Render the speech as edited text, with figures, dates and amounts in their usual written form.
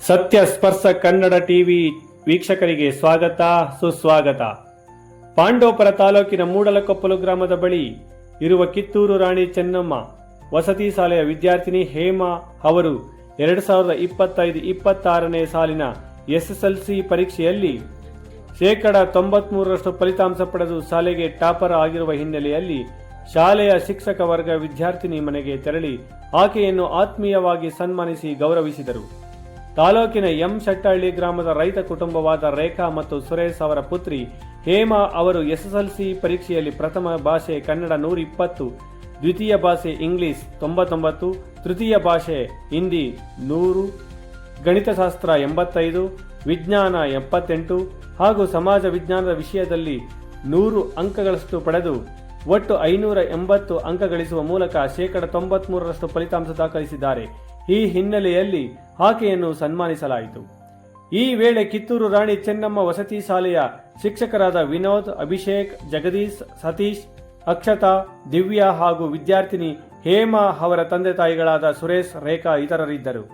ಸತ್ಯ ಸ್ಪರ್ಶ ಕನ್ನಡ ಟಿವಿ ವೀಕ್ಷಕರಿಗೆ ಸ್ವಾಗತ ಸುಸ್ವಾಗತ. ಪಾಂಡವಪುರ ತಾಲೂಕಿನ ಮೂಡಲಕೊಪ್ಪಲು ಗ್ರಾಮದ ಬಳಿ ಇರುವ ಕಿತ್ತೂರು ರಾಣಿ ಚೆನ್ನಮ್ಮ ವಸತಿ ಶಾಲೆಯ ವಿದ್ಯಾರ್ಥಿನಿ ಹೇಮಾ ಅವರು 2025-26ನೇ ಸಾಲಿನ SSLC ಪರೀಕ್ಷೆಯಲ್ಲಿ 93% ಫಲಿತಾಂಶ ಪಡೆದು ಶಾಲೆಗೆ ಟಾಪರ್ ಆಗಿರುವ ಹಿನ್ನೆಲೆಯಲ್ಲಿ ಶಾಲೆಯ ಶಿಕ್ಷಕ ವರ್ಗ ವಿದ್ಯಾರ್ಥಿನಿ ಮನೆಗೆ ತೆರಳಿ ಆಕೆಯನ್ನು ಆತ್ಮೀಯವಾಗಿ ಸನ್ಮಾನಿಸಿ ಗೌರವಿಸಿದರು. ತಾಲೂಕಿನ ಎಂ ಶೆಟ್ಟಹಳ್ಳಿ ಗ್ರಾಮದ ರೈತ ಕುಟುಂಬವಾದ ರೇಖಾ ಮತ್ತು ಸುರೇಶ್ ಅವರ ಪುತ್ರಿ ಹೇಮಾ ಅವರು SSLC ಪರೀಕ್ಷೆಯಲ್ಲಿ ಪ್ರಥಮ ಭಾಷೆ ಕನ್ನಡ 120, ದ್ವಿತೀಯ ಭಾಷೆ ಇಂಗ್ಲಿಷ್ 99, ತೃತೀಯ ಭಾಷೆ ಹಿಂದಿ 100, ಗಣಿತಶಾಸ್ತ್ರ 85, ವಿಜ್ಞಾನ 78 ಹಾಗೂ ಸಮಾಜ ವಿಜ್ಞಾನದ ವಿಷಯದಲ್ಲಿ 100 ಅಂಕಗಳಷ್ಟು ಪಡೆದು ಒಟ್ಟು 580 ಅಂಕ ಗಳಿಸುವ ಮೂಲಕ 93% ಫಲಿತಾಂಶ ದಾಖಲಿಸಿದ್ದಾರೆ. ಈ ಹಿನ್ನೆಲೆಯಲ್ಲಿ ಆಕೆಯನ್ನು ಸನ್ಮಾನಿಸಲಾಯಿತು. ಈ ವೇಳೆ ಕಿತ್ತೂರು ರಾಣಿ ಚೆನ್ನಮ್ಮ ವಸತಿ ಶಾಲೆಯ ಶಿಕ್ಷಕರಾದ ವಿನೋದ್, ಅಭಿಷೇಕ್, ಜಗದೀಶ್, ಸತೀಶ್, ಅಕ್ಷತಾ, ದಿವ್ಯಾ ಹಾಗೂ ವಿದ್ಯಾರ್ಥಿನಿ ಹೇಮಾ ಅವರ ತಂದೆ ತಾಯಿಗಳಾದ ಸುರೇಶ್, ರೇಖಾ ಇತರರಿದ್ದರು.